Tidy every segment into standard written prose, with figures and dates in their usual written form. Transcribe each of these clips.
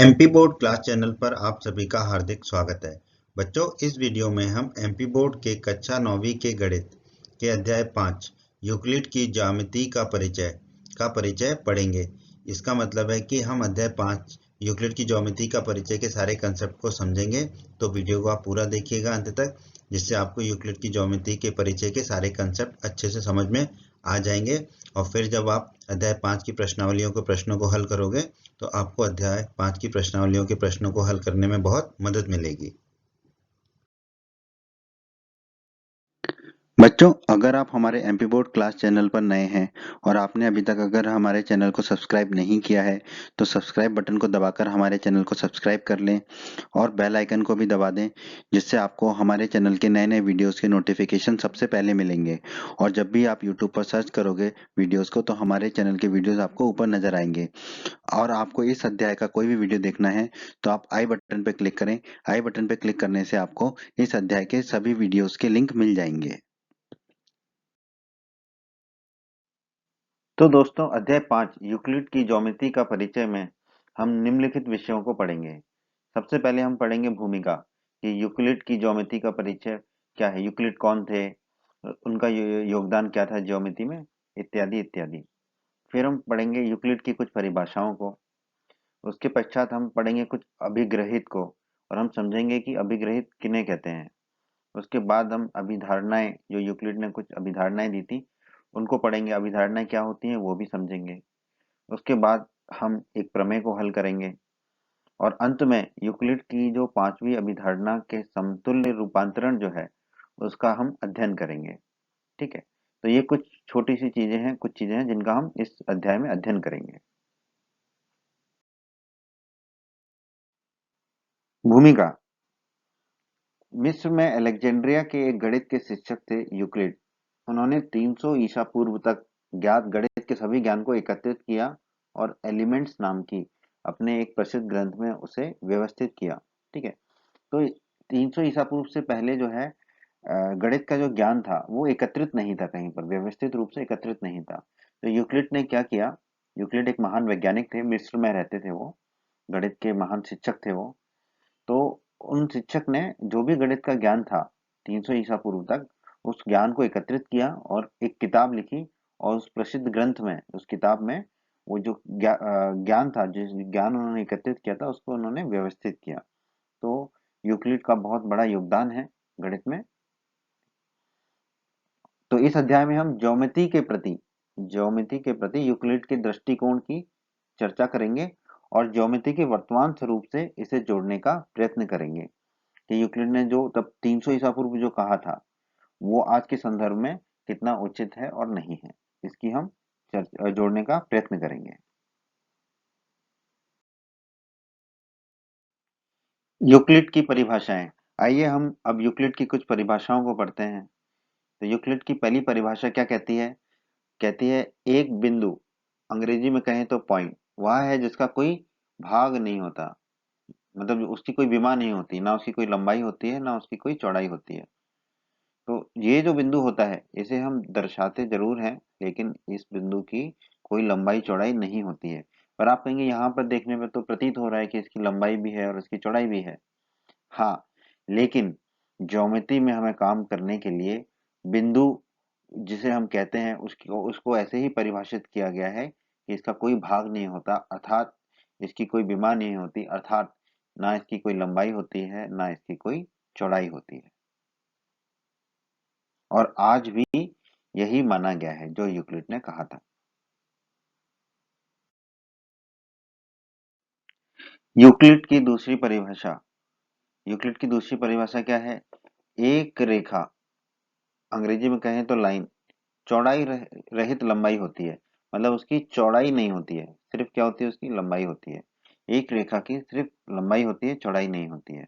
MP board class channel पर आप सभी का हार्दिक स्वागत है। बच्चों, इस वीडियो में हम एमपी बोर्ड के कक्षा 9वीं के गणित के अध्याय 5 यूक्लिड की ज्यामिति का परिचय पढ़ेंगे। इसका मतलब है कि हम अध्याय 5 यूक्लिड की ज्यामिति का परिचय के सारे कंसेप्ट को समझेंगे। तो वीडियो को आप पूरा देखिएगा अंत तक, जिससे आपको यूक्लिड की ज्यामिति के परिचय के सारे कंसेप्ट अच्छे से समझ में आ जाएंगे। और फिर जब आप अध्याय 5 की प्रश्नावलियों के प्रश्नों को हल करोगे तो आपको अध्याय 5 की प्रश्नावलियों के प्रश्नों को हल करने में बहुत मदद मिलेगी। बच्चों, अगर आप हमारे एमपी बोर्ड क्लास चैनल पर नए हैं और आपने अभी तक अगर हमारे चैनल को सब्सक्राइब नहीं किया है तो सब्सक्राइब बटन को दबाकर हमारे चैनल को सब्सक्राइब कर लें और बेल आइकन को भी दबा दें, जिससे आपको हमारे चैनल के नए नए वीडियोस के नोटिफिकेशन सबसे पहले मिलेंगे। और जब भी आप यूट्यूब पर सर्च करोगे वीडियोस को तो हमारे चैनल के वीडियोस आपको ऊपर नजर आएंगे। और आपको इस अध्याय का कोई भी वीडियो देखना है तो आप आई बटन पर क्लिक करें। आई बटन पर क्लिक करने से आपको इस अध्याय के सभी वीडियोस के लिंक मिल जाएंगे। तो दोस्तों, अध्याय 5 यूक्लिड की ज्योमेट्री का परिचय में हम निम्नलिखित विषयों को पढ़ेंगे। सबसे पहले हम पढ़ेंगे भूमिका कि यूक्लिड की ज्योमेट्री का परिचय क्या है, यूक्लिड कौन थे, उनका योगदान क्या था ज्योमेट्री में, इत्यादि इत्यादि। फिर हम पढ़ेंगे यूक्लिड की कुछ परिभाषाओं को। उसके पश्चात हम पढ़ेंगे कुछ अभिग्रहित को और हम समझेंगे कि अभिग्रहित किन्हें कहते हैं। उसके बाद हम अभिधारणाएं, जो यूक्लिड ने कुछ अभिधारणाएं दी थी, उनको पढ़ेंगे। अभिधारणाएं क्या होती हैं वो भी समझेंगे। उसके बाद हम एक प्रमेय को हल करेंगे और अंत में यूक्लिड की जो 5वीं अभिधारणा के समतुल्य रूपांतरण जो है उसका हम अध्ययन करेंगे। ठीक है, तो ये कुछ छोटी सी चीजें हैं, कुछ चीजें हैं जिनका हम इस अध्याय में अध्ययन करेंगे। भूमिका। मिस्र में अलेक्जेंड्रिया के एक गणित के शिक्षक थे यूक्लिड। उन्होंने 300 ईसा पूर्व तक ज्ञात गणित के सभी ज्ञान को एकत्रित किया और एलिमेंट्स नाम की अपने एक प्रसिद्ध ग्रंथ में उसे व्यवस्थित किया। ठीक है, तो 300 ईसा पूर्व से पहले जो है गणित का जो ज्ञान था वो एकत्रित नहीं था, कहीं पर व्यवस्थित रूप से एकत्रित नहीं था। तो यूक्लिड ने क्या किया, यूक्लिड एक महान वैज्ञानिक थे, मिस्र में रहते थे वो, गणित के महान शिक्षक थे वो। तो उन शिक्षक ने जो भी गणित का ज्ञान था 300 ईसा पूर्व तक, उस ज्ञान को एकत्रित किया और एक किताब लिखी। और उस प्रसिद्ध ग्रंथ में, उस किताब में वो जो ज्ञान था, जिस ज्ञान उन्होंने एकत्रित किया था उसको उन्होंने व्यवस्थित किया। तो यूक्लिड का बहुत बड़ा योगदान है गणित में। तो इस अध्याय में हम ज्योमेट्री के प्रति यूक्लिड के दृष्टिकोण की चर्चा करेंगे और ज्योमेट्री के वर्तमान स्वरूप से इसे जोड़ने का प्रयत्न करेंगे कि यूक्लिड ने जो तब 300 ईसा पूर्व जो कहा था वो आज के संदर्भ में कितना उचित है और नहीं है, इसकी हम जोड़ने का प्रयत्न करेंगे। यूक्लिड की परिभाषाएं। आइए हम अब यूक्लिड की कुछ परिभाषाओं को पढ़ते हैं। तो यूक्लिड की पहली परिभाषा क्या कहती है, कहती है एक बिंदु, अंग्रेजी में कहें तो पॉइंट, वह है जिसका कोई भाग नहीं होता, मतलब उसकी कोई विमा नहीं होती, ना उसकी कोई लंबाई होती है ना उसकी कोई चौड़ाई होती है। तो ये जो बिंदु होता है इसे हम दर्शाते जरूर हैं, लेकिन इस बिंदु की कोई लंबाई चौड़ाई नहीं होती है। पर आप कहेंगे यहाँ पर देखने में तो प्रतीत हो रहा है कि इसकी लंबाई भी है और इसकी चौड़ाई भी है। हाँ, लेकिन ज्योमेट्री में हमें काम करने के लिए बिंदु जिसे हम कहते हैं उसको उसको ऐसे ही परिभाषित किया गया है कि इसका कोई भाग नहीं होता, अर्थात इसकी कोई विमा नहीं होती, अर्थात ना इसकी कोई लंबाई होती है ना इसकी कोई चौड़ाई होती है। और आज भी यही माना गया है जो यूक्लिड ने कहा था। यूक्लिड की दूसरी परिभाषा। यूक्लिड की दूसरी परिभाषा क्या है, एक रेखा, अंग्रेजी में कहें तो लाइन, चौड़ाई रहित लंबाई होती है। मतलब उसकी चौड़ाई नहीं होती है, सिर्फ क्या होती है, उसकी लंबाई होती है। एक रेखा की सिर्फ लंबाई होती है, चौड़ाई नहीं होती है।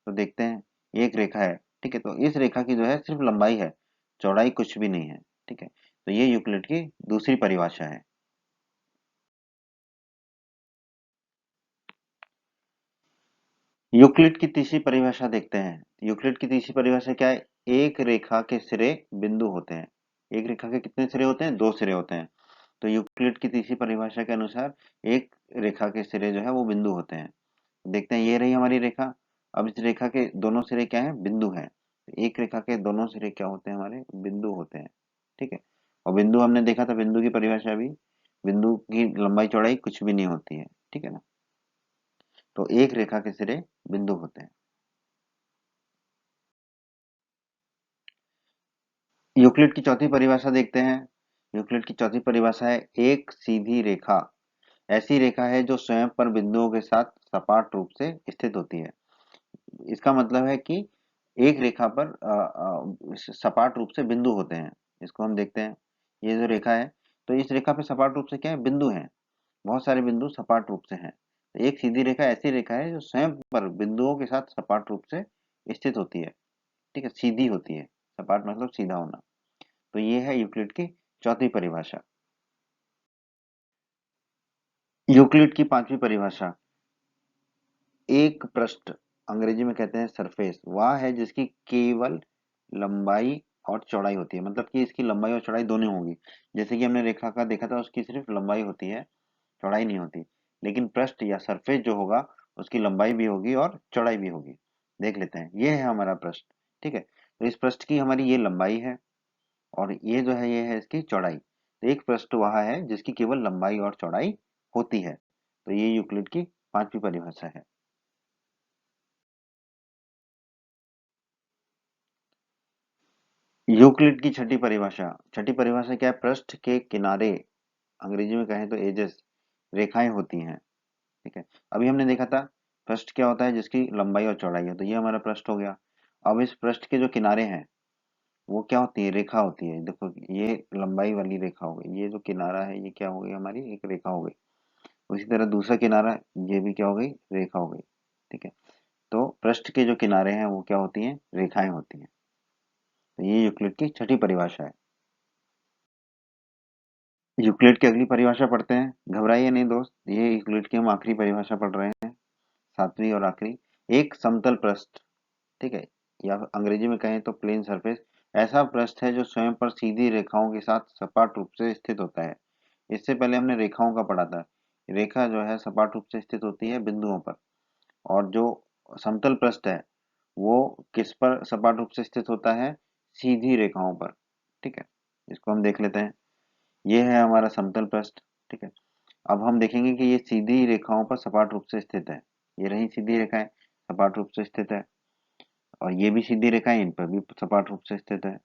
तो देखते हैं, एक रेखा है, ठीक है, तो इस रेखा की जो है सिर्फ लंबाई है, चौड़ाई कुछ भी नहीं है। ठीक है, तो ये यूक्लिड की दूसरी परिभाषा है। यूक्लिड की तीसरी परिभाषा देखते हैं। यूक्लिड की तीसरी परिभाषा क्या है, एक रेखा के सिरे बिंदु होते हैं। एक रेखा के कितने सिरे होते हैं, दो सिरे होते हैं। तो यूक्लिड की तीसरी परिभाषा के अनुसार एक रेखा के सिरे जो है वो बिंदु होते हैं। देखते हैं, ये रही हमारी रेखा। अब इस रेखा के दोनों सिरे क्या है? बिंदु हैं। एक रेखा के दोनों सिरे क्या होते हैं? हमारे बिंदु होते हैं। ठीक है। और बिंदु हमने देखा था, बिंदु की परिभाषा भी, बिंदु की लंबाई चौड़ाई कुछ भी नहीं होती है। ठीक है ना। तो एक रेखा के सिरे बिंदु होते हैं। यूक्लिड की चौथी परिभाषा देखते हैं। यूक्लिड की चौथी परिभाषा है एक सीधी रेखा ऐसी रेखा है जो स्वयं पर बिंदुओं के साथ सपाट रूप से स्थित होती है। इसका मतलब है कि एक रेखा पर सपाट रूप से बिंदु होते हैं। इसको हम देखते हैं, ये जो रेखा है, तो इस रेखा पे सपाट रूप से क्या है? बिंदु हैं। बहुत सारे बिंदु सपाट रूप से हैं। तो एक सीधी रेखा ऐसी रेखा है जो स्वयं पर बिंदुओं के साथ सपाट रूप से स्थित होती है। ठीक है, सीधी होती है। सपाट मतलब सीधा होना। तो ये है यूक्लिड की चौथी परिभाषा। यूक्लिड की पांचवी परिभाषा, एक पृष्ठ, अंग्रेजी में कहते हैं सरफेस, वह है जिसकी केवल लंबाई और चौड़ाई होती है। मतलब कि इसकी लंबाई और चौड़ाई दोनों होगी। जैसे कि हमने रेखा का देखा था, उसकी सिर्फ लंबाई होती है, चौड़ाई नहीं होती। लेकिन पृष्ठ या सरफेस जो होगा, उसकी लंबाई भी होगी और चौड़ाई भी होगी। देख लेते हैं, ये है हमारा पृष्ठ। ठीक है, तो इस पृष्ठ की हमारी ये लंबाई है और ये जो है, ये है इसकी चौड़ाई। तो एक पृष्ठ वह है जिसकी केवल लंबाई और चौड़ाई होती है। तो ये यूक्लिड की पांचवी परिभाषा है। यूक्लिड की छठी परिभाषा, छठी परिभाषा क्या है? पृष्ठ के किनारे, अंग्रेजी में कहें तो एजेस, रेखाएं होती हैं। ठीक है, अभी हमने देखा था पृष्ठ क्या होता है? जिसकी लंबाई और चौड़ाई है। तो ये हमारा पृष्ठ हो गया। अब इस पृष्ठ के जो किनारे हैं वो क्या होती है? रेखा होती है। देखो, ये लंबाई वाली रेखा हो गई, ये जो किनारा है ये क्या हो गई? हमारी एक रेखा हो गई। उसी तरह दूसरा किनारा, ये भी क्या हो गई? रेखा हो गई। ठीक है, तो पृष्ठ के जो किनारे हैं वो क्या होती हैं? रेखाएं होती हैं। तो ये यूक्लिड की छठी परिभाषा है। यूक्लिड की अगली परिभाषा पढ़ते हैं। घबराइए नहीं दोस्त, ये यूक्लिड की हम आखिरी परिभाषा पढ़ रहे हैं, सातवीं और आखिरी। एक समतल पृष्ठ, ठीक है, या अंग्रेजी में कहें तो प्लेन सरफेस, ऐसा पृष्ठ है जो स्वयं पर सीधी रेखाओं के साथ सपाट रूप से स्थित होता है। इससे पहले हमने रेखाओं का पढ़ा था। रेखा जो है सपाट रूप से स्थित होती है बिंदुओं पर, और जो समतल पृष्ठ है वो किस पर सपाट रूप से स्थित होता है? सीधी रेखाओं पर। ठीक है, इसको हम देख लेते हैं। ये है हमारा समतल पृष्ठ। ठीक है, अब हम देखेंगे कि ये सीधी रेखाओं पर सपाट रूप से स्थित है। ये रही सीधी रेखाएं, सपाट रूप से स्थित है। और ये भी सीधी रेखाएं, इन पर भी सपाट रूप से स्थित है।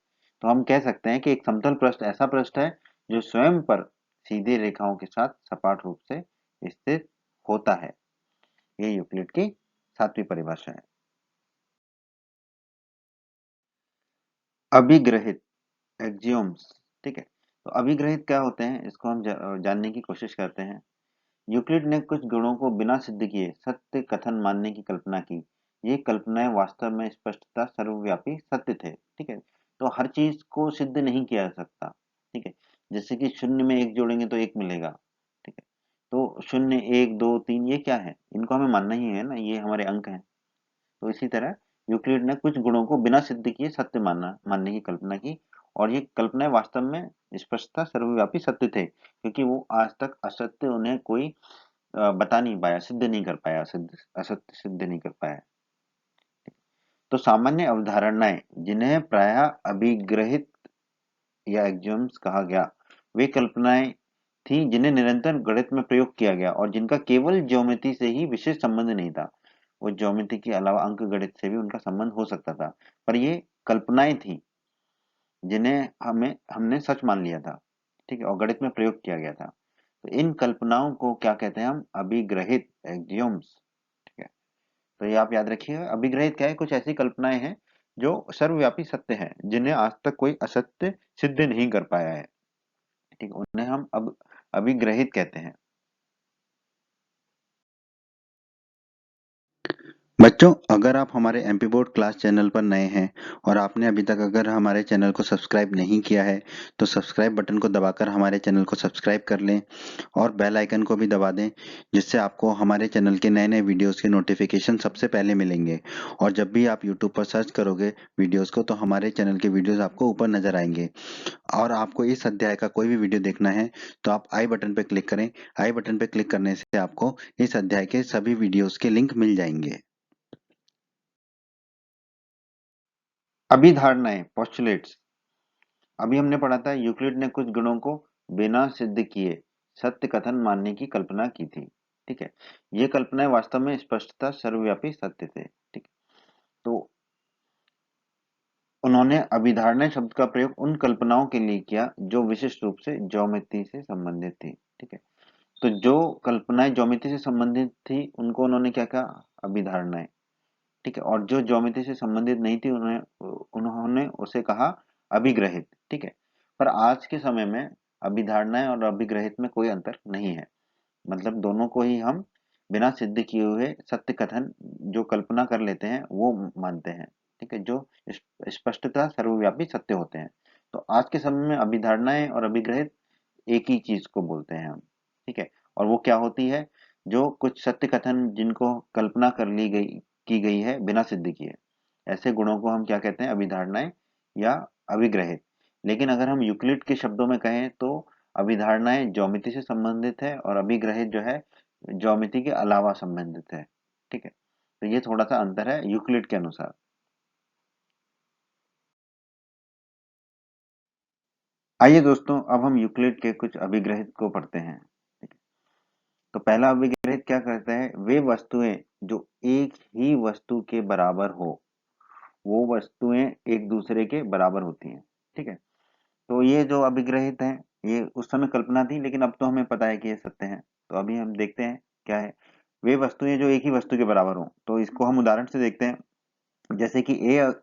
तो हम कह सकते हैं कि एक समतल पृष्ठ ऐसा पृष्ठ है जो स्वयं पर सीधी रेखाओं के साथ सपाट रूप से स्थित होता है। ये यूक्लिड की सातवीं परिभाषा है। अभिग्रहित, एक्सियोम्स। ठीक है, तो अभिग्रहित क्या होते हैं? इसको हम जानने की कोशिश करते हैं। यूक्लिड ने कुछ गुणों को बिना सिद्ध किए सत्य कथन मानने की कल्पना की। ये कल्पनाएं वास्तव में स्पष्टता सर्वव्यापी सत्य थे। ठीक है, तो हर चीज को सिद्ध नहीं किया जा सकता। ठीक है, जैसे कि शून्य में एक जोड़ेंगे तो एक मिलेगा। ठीक है, तो शून्य, एक, दो, तीन, ये क्या है? इनको हमें मानना ही है ना, ये हमारे अंक हैं। तो इसी तरह यूक्लिड ने कुछ गुणों को बिना सिद्ध किए सत्य मानने की कल्पना की। और ये कल्पनाएं वास्तव में स्पष्टता सर्वव्यापी सत्य थे, क्योंकि वो आज तक असत्य उन्हें कोई बता नहीं पाया, सिद्ध नहीं कर पाया, असत्य सिद्ध नहीं कर पाया। तो सामान्य अवधारणाएं जिन्हें प्रायः अभिग्रहित या एक्सियोम्स कहा गया, वे कल्पनाएं थी जिन्हें निरंतर गणित में प्रयोग किया गया और जिनका केवल ज्योमेट्री से ही विशेष संबंध नहीं था। वो ज्योमेट्री के अलावा अंक गणित से भी उनका संबंध हो सकता था, पर ये कल्पनाएं थी जिन्हें हमें हमने सच मान लिया था। ठीक है, और गणित में प्रयोग किया गया था। तो इन कल्पनाओं को क्या कहते हैं? हम अभिग्रहित, एक्सियोम्स। ठीक है, तो ये आप याद रखिएगा। अभिग्रहित क्या है? कुछ ऐसी कल्पनाएं हैं जो सर्वव्यापी सत्य हैं, जिन्हें आज तक कोई असत्य सिद्ध नहीं कर पाया है। ठीक है, उन्हें हम अब अभिग्रहित कहते हैं। बच्चों, अगर आप हमारे एमपी बोर्ड क्लास चैनल पर नए हैं और आपने अभी तक अगर हमारे चैनल को सब्सक्राइब नहीं किया है तो सब्सक्राइब बटन को दबाकर हमारे चैनल को सब्सक्राइब कर लें और बेल आइकन को भी दबा दें, जिससे आपको हमारे चैनल के नए नए वीडियोस के नोटिफिकेशन सबसे पहले मिलेंगे। और जब भी आप यूट्यूब पर सर्च करोगे वीडियोस को तो हमारे चैनल के वीडियोस आपको ऊपर नजर आएंगे। और आपको इस अध्याय का कोई भी वीडियो देखना है तो आप आई बटन पर क्लिक करें। आई बटन पर क्लिक करने से आपको इस अध्याय के सभी वीडियोस के लिंक मिल जाएंगे। अभिधारणाएं, पोस्टुलेट्स। अभी हमने पढ़ा था यूक्लिड ने कुछ गुणों को बिना सिद्ध किए सत्य कथन मानने की कल्पना की थी। ठीक है, ये कल्पनाएं वास्तव में स्पष्टता सर्वव्यापी सत्य थे। ठीक है, तो उन्होंने अभिधारणा शब्द का प्रयोग उन कल्पनाओं के लिए किया जो विशिष्ट रूप से ज्योमेट्री से संबंधित थी। ठीक है, तो जो कल्पनाएं ज्योमेट्री से संबंधित थी उनको उन्होंने क्या कहा? अभिधारणाएं। ठीक है, और जो ज्योमेट्री से संबंधित नहीं थी उन्हें उन्होंने उसे कहा अभिग्रहित। ठीक है, पर आज के समय में अभिधारणाएं और अभिग्रहित में कोई अंतर नहीं है। मतलब दोनों को ही हम बिना सिद्ध किए हुए सत्य कथन जो कल्पना कर लेते हैं वो मानते हैं। ठीक है, जो स्पष्टता सर्वव्यापी सत्य होते हैं। तो आज के समय में अभिधारणाएं और अभिग्रहित एक ही चीज को बोलते हैं हम। ठीक है, और वो क्या होती है? जो कुछ सत्य कथन जिनको कल्पना कर ली गई की गई है बिना सिद्ध किए, ऐसे गुणों को हम क्या कहते हैं? अभिधारणाएं या अभिग्रहित। लेकिन अगर हम यूक्लिड के शब्दों में कहें तो अभिधारणाएं ज्योमेट्री से संबंधित है और अभिग्रहित जो है ज्योमेट्री के अलावा संबंधित है। ठीक है, तो ये थोड़ा सा अंतर है यूक्लिड के अनुसार। आइए दोस्तों, अब हम यूक्लिड के कुछ अभिग्रहित को पढ़ते हैं। ठीक है, तो पहला अभिग्रहित क्या कहता है? वे वस्तुएं जो एक ही वस्तु के बराबर हो, वो वस्तुएं एक दूसरे के बराबर होती हैं। ठीक है, तो ये जो अभिग्रहित है ये उस समय कल्पना थी, लेकिन अब तो हमें पता है कि ये सत्य है। तो अभी हम देखते हैं क्या है। वे वस्तुएं जो एक ही वस्तु के बराबर हो, तो इसको हम उदाहरण से देखते हैं। जैसे कि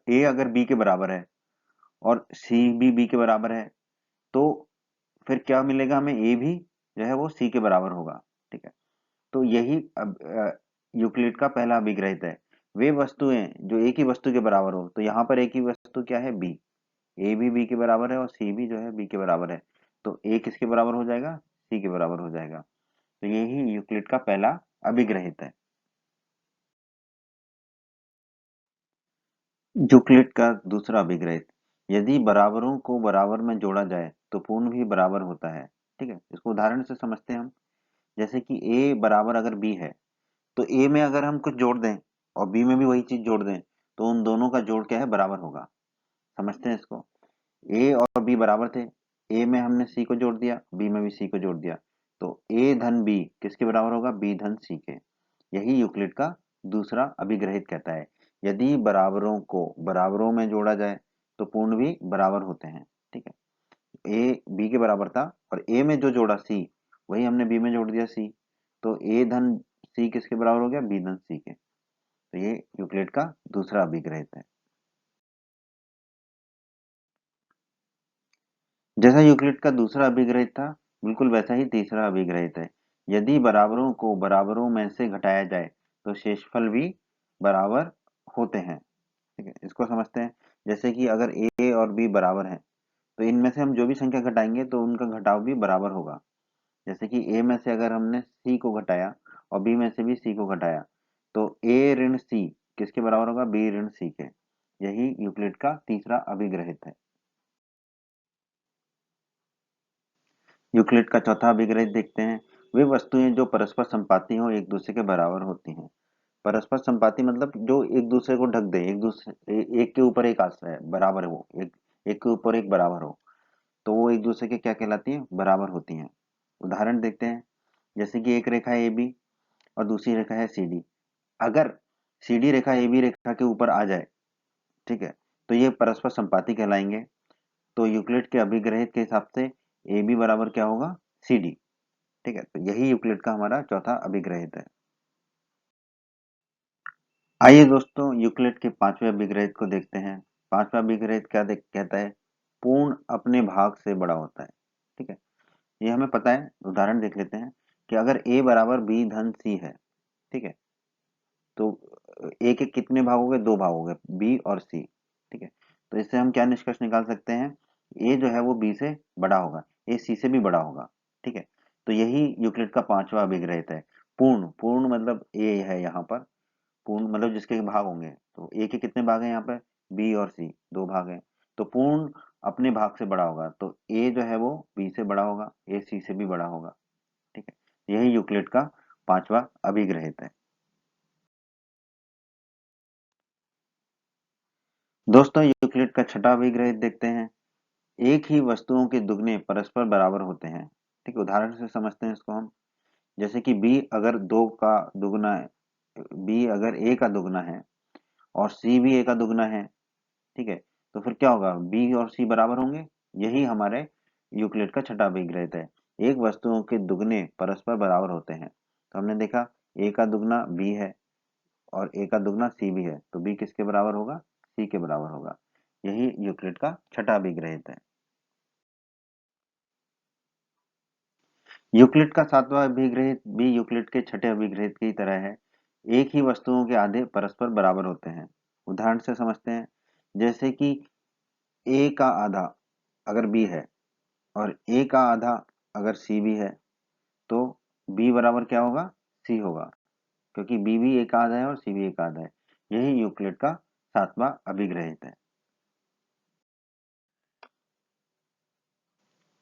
ए अगर बी के बराबर है और सी भी बी के बराबर है, तो फिर क्या मिलेगा हमें? ए भी जो है वो सी के बराबर होगा। ठीक है, तो यही यूक्लिड का पहला अभिग्रहित है। वे वस्तुएं जो एक ही वस्तु के बराबर हो, तो यहाँ पर एक ही वस्तु क्या है? बी। ए भी बी के बराबर है और सी भी जो है बी के बराबर है। तो ए किसके बराबर हो जाएगा? सी के बराबर हो जाएगा। तो यही यूक्लिड का पहला अभिग्रहित है। यूक्लिड का दूसरा अभिग्रहित, यदि बराबरों को बराबर में जोड़ा जाए तो पूर्ण भी बराबर होता है। ठीक है, इसको उदाहरण से समझते हैं हम। जैसे कि ए बराबर अगर बी है, तो ए में अगर हम कुछ जोड़ दें और बी में भी वही चीज जोड़ दें, तो उन दोनों का जोड़ क्या है? बराबर होगा। समझते हैं इसको। ए और बी बराबर थे, ए में हमने सी को जोड़ दिया, बी में भी सी को जोड़ दिया, तो ए धन बी किसके बराबर होगा? बी धन सी के। यही यूक्लिड का दूसरा अभिग्रहित कहता है। यदि बराबरों को बराबरों में जोड़ा जाए तो पूर्ण भी बराबर होते हैं। ठीक है, ए बी के बराबर था और ए में जो जोड़ा सी, वही हमने बी में जोड़ दिया सी, तो ए धन सी किसके बराबर हो गया? बी धन सी के। तो ये यूक्लिड का दूसरा अभिग्रहित है। जैसा यूक्लिड का दूसरा अभिग्रहित था, बिल्कुल वैसा ही तीसरा अभिग्रहित है। यदि बराबरों को बराबरों में से घटाया जाए तो शेषफल भी बराबर होते हैं। ठीक है, इसको समझते हैं। जैसे कि अगर ए और बी बराबर हैं, तो इनमें से हम जो भी संख्या घटाएंगे तो उनका घटाव भी बराबर होगा। जैसे कि ए में से अगर हमने सी को घटाया और बी में से भी सी को घटाया, तो ए ऋण सी किसके बराबर होगा? बी ऋण सी के। यही यूक्लिड का तीसरा अभिग्रहित है। यूक्लिड का चौथा अभिग्रहित देखते हैं। वे वस्तुएं जो परस्पर संपाती हो एक दूसरे के बराबर होती हैं। परस्पर संपाती मतलब जो एक दूसरे को ढक दे, एक दूसरे एक के ऊपर एक आश्रय बराबर हो, एक एक के ऊपर एक बराबर हो, तो वो एक दूसरे के क्या कहलाती है? बराबर होती हैं। उदाहरण देखते हैं। जैसे कि एक रेखा ए बी और दूसरी रेखा है सी डी। अगर C D Rekha A B रेखा के ऊपर आ जाए, ठीक है, तो ये परस्पर संपाती कहलाएंगे। तो यूक्लिड के अभिग्रहित के हिसाब से ए बी बराबर क्या होगा? C D. ठीक है, तो यही यूक्लिड का हमारा चौथा अभिग्रहित है। आइए दोस्तों, यूक्लिड के पांचवें अभिग्रहित को देखते हैं। पांचवा अभिग्रहित क्या कहता है? पूर्ण अपने भाग से बड़ा होता है। ठीक है, ये हमें पता है। उदाहरण देख लेते हैं कि अगर a बराबर b धन c है, ठीक है, तो ए के कितने भाग हो गए? 2 भाग हो गए, बी और सी। ठीक है, तो इससे हम क्या निष्कर्ष निकाल सकते हैं? ए जो है वो बी से बड़ा होगा, ए सी से भी बड़ा होगा। ठीक है, तो यही यूक्लिड का 5वां अभिग्रहित है। पूर्ण, पूर्ण मतलब ए है यहाँ पर, पूर्ण मतलब जिसके भाग होंगे। तो ए के कितने भाग हैं यहाँ पे? बी और सी 2 भाग हैं। तो पूर्ण अपने भाग से बड़ा होगा, तो ए जो है वो बी से बड़ा होगा, ए सी से भी बड़ा होगा। ठीक है, यही यूक्लिड का 5वां अभिग्रहित है। दोस्तों, यूक्लिड का 6वां अभिग्रहित देखते हैं। एक ही वस्तुओं के दुगने परस्पर बराबर होते हैं। ठीक है, उदाहरण से समझते हैं इसको हम। जैसे कि बी अगर 2 का दुगना है, बी अगर ए का दुगना है और सी भी ए का दुगना है, ठीक है, तो फिर क्या होगा? बी और सी बराबर होंगे। यही हमारे यूक्लिड का 6वां अभिग्रहित है। एक वस्तुओं के दुगने परस्पर बराबर होते हैं। तो हमने देखा ए का दुगना बी है और ए का दुगना सी भी है, तो बी किसके बराबर होगा? सी के बराबर होगा। यही यूक्लिड का 6वां अभिग्रहित है। यूक्लिड का 7वां अभिग्रहित भी यूक्लिड के 6ठे अभिग्रहित की तरह है। एक ही वस्तुओं के आधे परस्पर बराबर होते हैं। उदाहरण से समझते हैं। जैसे कि ए का आधा अगर बी है और ए का आधा अगर सी भी है, तो बी बराबर क्या होगा? सी होगा, क्योंकि बी भी एक आधा है और सी भी एक आधा है। यही यूक्लिड का 7वां अभिग्रहित है।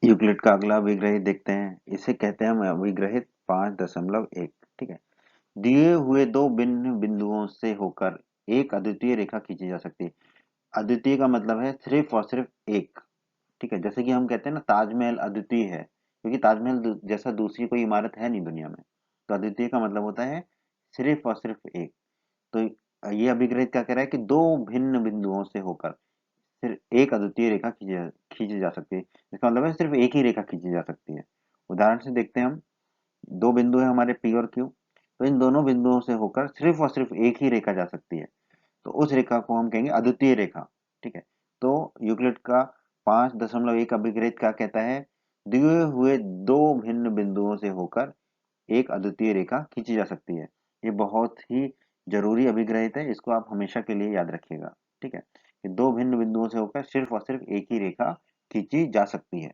यूक्लिड का अगला अभिग्रहित देखते हैं। इसे कहते हैं हम अभिग्रहित 5.1। ठीक है, दिए हुए दो भिन्न बिंदुओं से होकर एक अद्वितीय रेखा खींची जा सकती है। अद्वितीय का मतलब है सिर्फ और सिर्फ एक। ठीक है, जैसे कि हम कहते हैं ना ताजमहल अद्वितीय है, क्योंकि ताजमहल जैसा दूसरी कोई इमारत है नहीं दुनिया में। तो अद्वितीय का मतलब होता है सिर्फ और सिर्फ एक। तो ये अभिग्रहित क्या कह रहा है कि दो भिन्न बिंदुओं से होकर सिर्फ एक अद्वितीय रेखा खींची जा सकती है। इसका मतलब है सिर्फ एक ही रेखा खींची जा सकती है। उदाहरण से देखते हैं हम। दो बिंदु है हमारे पी और क्यू, तो इन दोनों बिंदुओं से होकर सिर्फ और सिर्फ एक ही रेखा जा सकती है। तो उस रेखा को हम कहेंगे अद्वितीय रेखा। ठीक है, तो यूक्लिड का 5.1 अभिग्रहित क्या कहता है? दिए हुए दो भिन्न बिंदुओं से होकर एक अद्वितीय रेखा खींची जा सकती है। ये बहुत ही जरूरी अभिग्रहित है, इसको आप हमेशा के लिए याद रखिएगा। ठीक है, कि दो भिन्न बिंदुओं से होकर सिर्फ और सिर्फ एक ही रेखा खींची जा सकती है।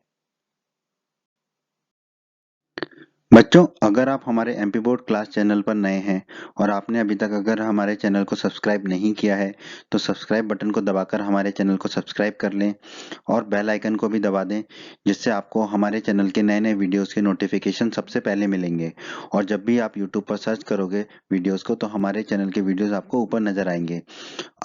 बच्चों, अगर आप हमारे एमपी बोर्ड क्लास चैनल पर नए हैं और आपने अभी तक अगर हमारे चैनल को सब्सक्राइब नहीं किया है, तो सब्सक्राइब बटन को दबाकर हमारे चैनल को सब्सक्राइब कर लें और बेल आइकन को भी दबा दें, जिससे आपको हमारे चैनल के नए नए वीडियोस के नोटिफिकेशन सबसे पहले मिलेंगे। और जब भी आप यूट्यूब पर सर्च करोगे वीडियोस को, तो हमारे चैनल के वीडियोस आपको ऊपर नजर आएंगे।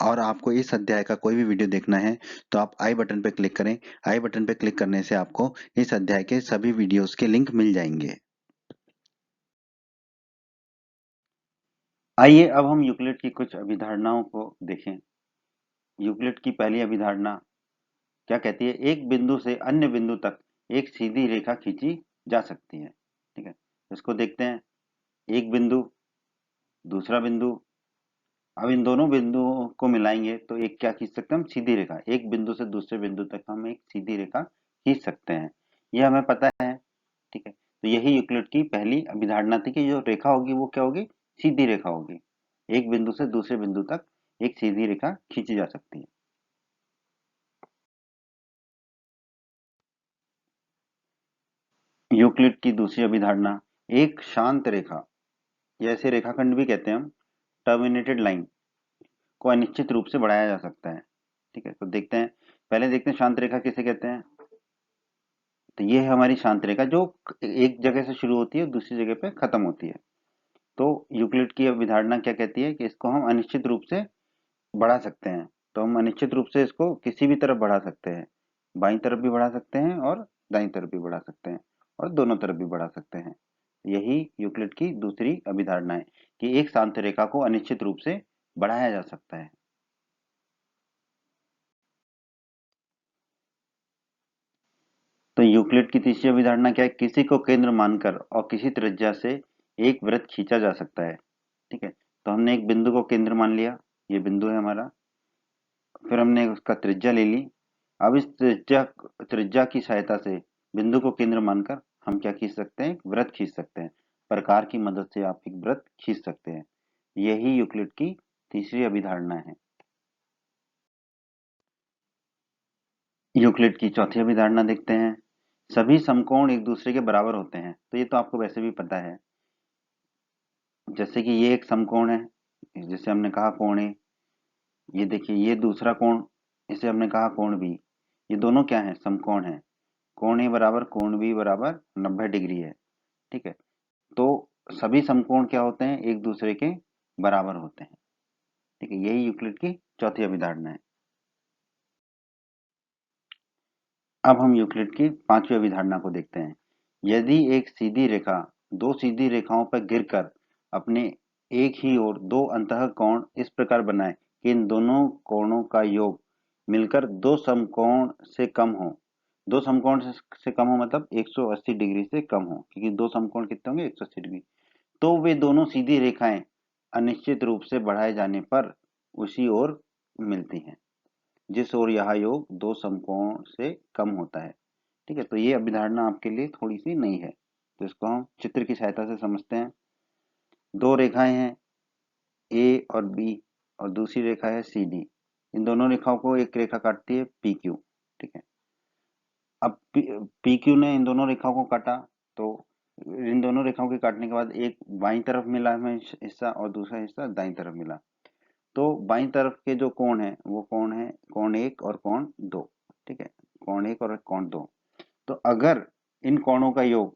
और आपको इस अध्याय का कोई भी वीडियो देखना है तो आप आई बटन पर क्लिक करें। आई बटन पर क्लिक करने से आपको इस अध्याय के सभी वीडियोस के लिंक मिल जाएंगे। आइए अब हम यूक्लिड की कुछ अभिधारणाओं को देखें। यूक्लिड की पहली अभिधारणा क्या कहती है? एक बिंदु से अन्य बिंदु तक एक सीधी रेखा खींची जा सकती है। ठीक है, इसको देखते हैं। एक बिंदु, दूसरा बिंदु। अब इन दोनों बिंदुओं को मिलाएंगे तो एक क्या खींच सकते हैं हम? सीधी रेखा। एक बिंदु से दूसरे बिंदु तक हम एक सीधी रेखा खींच सकते हैं, यह हमें पता है। ठीक है, तो यही यूक्लिड की पहली अभिधारणा थी कि जो रेखा होगी वो क्या होगी? सीधी रेखा होगी। एक बिंदु से दूसरे बिंदु तक एक सीधी रेखा खींची जा सकती है। यूक्लिड की दूसरी अभिधारणा, एक शांत रेखा या इसे रेखाखंड भी कहते हैं हम, टर्मिनेटेड लाइन को अनिश्चित रूप से बढ़ाया जा सकता है। ठीक है, तो देखते हैं। पहले देखते हैं शांत रेखा किसे कहते हैं। तो ये है हमारी शांत रेखा जो एक जगह से शुरू होती है और दूसरी जगह पे खत्म होती है। तो यूक्लिड की अवधारणा क्या कहती है कि इसको हम अनिश्चित रूप से बढ़ा सकते हैं। तो हम अनिश्चित रूप से इसको किसी भी तरफ बढ़ा सकते हैं। बाईं तरफ भी बढ़ा सकते हैं और दाईं तरफ भी बढ़ा सकते हैं और दोनों तरफ भी बढ़ा सकते हैं। यही यूक्लिड की दूसरी अभिधारणा है कि एक शांत रेखा को अनिश्चित रूप से बढ़ाया जा सकता है। तो यूक्लिड की तीसरी अभिधारणा क्या है? किसी को केंद्र मानकर और किसी त्रिज्या से एक वृत्त खींचा जा सकता है। ठीक है, तो हमने एक बिंदु को केंद्र मान लिया, ये बिंदु है हमारा। फिर हमने उसका त्रिज्या ले ली। अब इस त्रिज्या त्रिज्या की सहायता से बिंदु को केंद्र मानकर हम क्या खींच सकते हैं? एक वृत्त खींच सकते हैं। प्रकार की मदद से आप एक वृत्त खींच सकते हैं। यही यूक्लिड की तीसरी अभिधारणा है। यूक्लिड की चौथी अभिधारणा देखते हैं। सभी समकोण एक दूसरे के बराबर होते हैं। तो ये तो आपको वैसे भी पता है, जैसे कि ये एक समकोण है, जिसे हमने कहा कोण ए। ये देखिए, ये दूसरा कोण, इसे हमने कहा कोण बी। ये दोनों क्या है? समकोण है। कोण ए बराबर कोण बी बराबर 90 डिग्री है। ठीक है, तो सभी समकोण क्या होते हैं? एक दूसरे के बराबर होते हैं। ठीक है, यही यूक्लिड की चौथी अभिधारणा है। अब हम यूक्लिड की पांचवी अभिधारणा को देखते हैं। यदि एक सीधी रेखा दो सीधी रेखाओं पर गिरकर अपने एक ही ओर दो अंतःकोण इस प्रकार बनाए कि इन दोनों कोणों का योग मिलकर दो समकोण से कम हो। दो समकोण से कम हो मतलब 180 डिग्री से कम हो, क्योंकि दो समकोण कितने होंगे? 180 डिग्री। तो वे दोनों सीधी रेखाएं अनिश्चित रूप से बढ़ाए जाने पर उसी ओर मिलती हैं, जिस ओर यह योग दो समकोण से कम होता है। ठीक है, तो ये अभिधारणा आपके लिए थोड़ी सी नई है, तो इसको हम चित्र की सहायता से समझते हैं। दो रेखाएं हैं, ए और बी, और दूसरी रेखा है सी डी। इन दोनों रेखाओं को एक रेखा काटती है पी क्यू। ठीक है, अब पी क्यू ने इन दोनों रेखाओं को काटा, तो इन दोनों रेखाओं के काटने के बाद एक बाईं तरफ मिला हमें हिस्सा और दूसरा हिस्सा दाईं तरफ मिला। तो बाईं तरफ के जो कोण है वो कोण है कोण एक और कोण दो। ठीक है, कोण एक और कोण दो। तो अगर इन कोणों का योग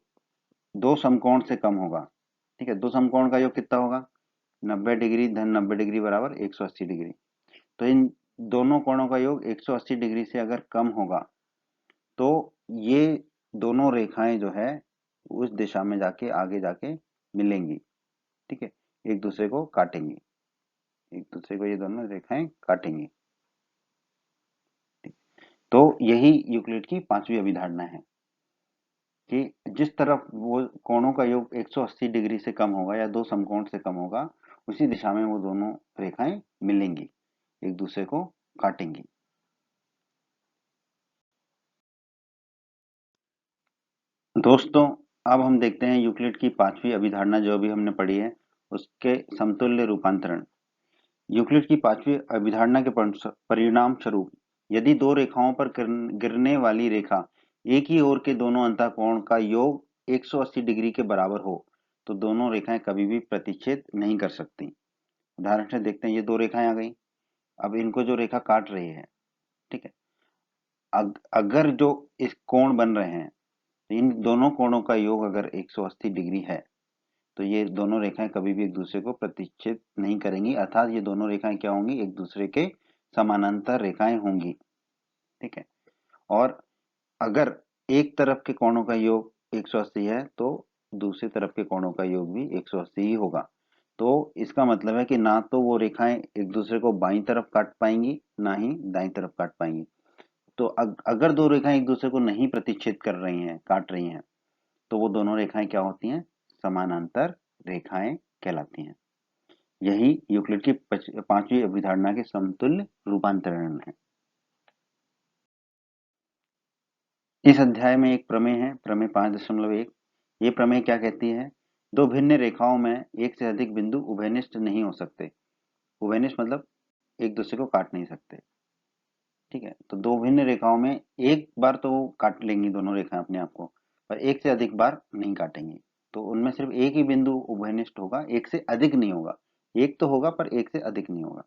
दो समकोण से कम होगा, ठीक है, दो समकोण का योग कितना होगा? 90 डिग्री धन 90 डिग्री बराबर 180 डिग्री। तो इन दोनों कोणों का योग 180 डिग्री से अगर कम होगा, तो ये दोनों रेखाएं जो है उस दिशा में जाके आगे जाके मिलेंगी। ठीक है, एक दूसरे को काटेंगी, एक दूसरे को ये दोनों रेखाएं काटेंगी। तो यही यूक्लिड की पांचवी अभिधारणा है कि जिस तरफ वो कोणों का योग 180 डिग्री से कम होगा या दो समकोण से कम होगा, उसी दिशा में वो दोनों रेखाएं मिलेंगी, एक दूसरे को काटेंगी। दोस्तों, अब हम देखते हैं यूक्लिड की पांचवी अभिधारणा जो अभी हमने पढ़ी है, उसके समतुल्य रूपांतरण। यूक्लिड की पांचवी अभिधारणा के परिणाम स्वरूप यदि दो रेखाओं पर गिरने वाली रेखा एक ही ओर के दोनों अंतःकोण का योग 180 डिग्री के बराबर हो, तो दोनों रेखाएं कभी भी प्रतिच्छेद नहीं कर सकती। उदाहरण से देखते हैं, ये दो रेखाएं आ गई। अब इनको जो रेखा काट रही है, ठीक है, अगर जो इस कोण बन रहे हैं, इन दोनों कोणों का योग अगर 180 डिग्री है, तो ये दोनों रेखाएं कभी भी एक दूसरे को प्रतिच्छेद नहीं करेंगी, अर्थात ये दोनों रेखाएं क्या होंगी? एक दूसरे के समानांतर रेखाएं होंगी। ठीक है, और अगर एक तरफ के कोणों का योग 180 है, तो दूसरी तरफ के कोणों का योग भी 180 ही होगा। तो इसका मतलब है कि ना तो वो रेखाएं एक दूसरे को बाईं तरफ काट पाएंगी, ना ही दाईं तरफ काट पाएंगी। तो अगर दो रेखाएं एक दूसरे को नहीं प्रतिच्छेद कर रही हैं, काट रही हैं, तो वो दोनों रेखाएं क्या होती हैं? समानांतर रेखाएं कहलाती हैं। यही यूक्लिड की पांचवी अभिधारणा के समतुल्य रूपांतरण है। इस अध्याय में एक प्रमेय है, प्रमेय 5.1। ये प्रमेय क्या कहती है? दो भिन्न रेखाओं में एक से अधिक बिंदु उभयनिष्ठ नहीं हो सकते। उभयनिष्ठ मतलब एक दूसरे को काट नहीं सकते। ठीक है, तो दो भिन्न रेखाओं में एक बार तो वो काट लेंगी दोनों रेखाएं अपने आप को, पर एक से अधिक बार नहीं काटेंगी। तो उनमें सिर्फ एक ही बिंदु उभयनिष्ठ होगा, एक से अधिक नहीं होगा। एक तो होगा पर एक से अधिक नहीं होगा।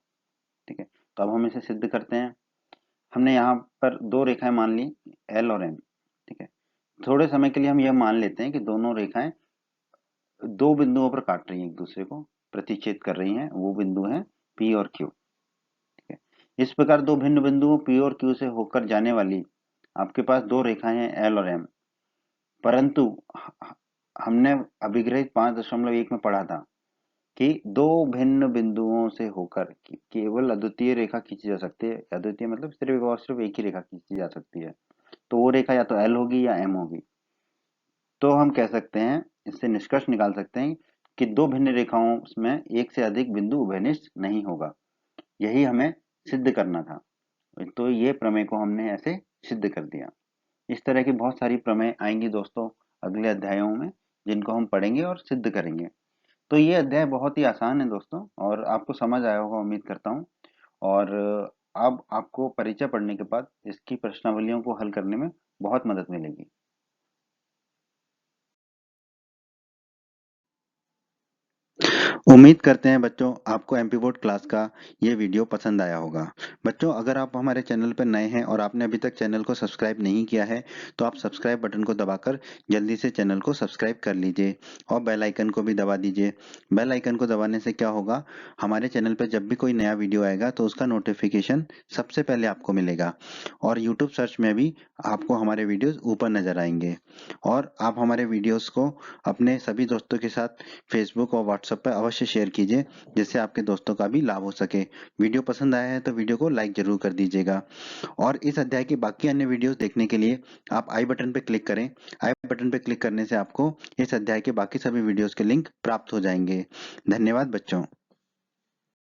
ठीक है, तो अब हम इसे सिद्ध करते हैं। हमने यहाँ पर दो रेखाएं मान ली, एल और एम। ठीक है, थोड़े समय के लिए हम यह मान लेते हैं कि दोनों रेखाएं दो बिंदुओं पर काट रही हैं, एक दूसरे को प्रतिच्छेद कर रही हैं। वो बिंदु हैं पी और क्यू। ठीक है, इस प्रकार दो भिन्न बिंदुओं पी और क्यू से होकर जाने वाली आपके पास दो रेखाएं हैं, एल और एम। परंतु हमने अभिग्रहित 5.1 में पढ़ा था कि दो भिन्न बिंदुओं से होकर केवल अद्वितीय रेखा खींची जा सकती है। अद्वितीय मतलब सिर्फ और सिर्फ एक ही रेखा खींची जा सकती है। तो वो रेखा या तो एल होगी या एम होगी। तो हम कह सकते हैं, इससे निष्कर्ष निकाल सकते हैं कि दो भिन्न रेखाओं में एक से अधिक बिंदु उभयनिष्ठ नहीं होगा। यही हमें सिद्ध करना था। तो ये प्रमेय को हमने ऐसे सिद्ध कर दिया। इस तरह की बहुत सारी प्रमेय आएंगी दोस्तों अगले अध्यायों में, जिनको हम पढ़ेंगे और सिद्ध करेंगे। तो ये अध्याय बहुत ही आसान है दोस्तों, और आपको समझ आया होगा उम्मीद करता हूँ। और अब आपको परिचय पढ़ने के बाद इसकी प्रश्नावलियों को हल करने में बहुत मदद मिलेगी। उम्मीद करते हैं बच्चों आपको एमपी बोर्ड क्लास का ये वीडियो पसंद आया होगा। बच्चों, अगर आप हमारे चैनल पर नए हैं और आपने अभी तक चैनल को सब्सक्राइब नहीं किया है तो आप सब्सक्राइब बटन को दबाकर जल्दी से चैनल को सब्सक्राइब कर लीजिए और बेल आइकन को भी दबा दीजिए। बेल आइकन को दबाने से क्या होगा, हमारे चैनल पर जब भी कोई नया वीडियो आएगा तो उसका नोटिफिकेशन सबसे पहले आपको मिलेगा और यूट्यूब सर्च में भी आपको हमारे वीडियोस ऊपर नजर आएंगे। और आप हमारे वीडियोस को अपने सभी दोस्तों के साथ फेसबुक और व्हाट्सएप पर अवश्य शेयर कीजिए, जिससे आपके दोस्तों का भी लाभ हो सके। वीडियो पसंद आया है तो वीडियो को लाइक जरूर कर दीजिएगा। और इस अध्याय के बाकी अन्य वीडियोस देखने के लिए आप आई बटन पर क्लिक करें। आई बटन पर क्लिक करने से आपको इस अध्याय के बाकी सभी वीडियोस के लिंक प्राप्त हो जाएंगे। धन्यवाद बच्चों।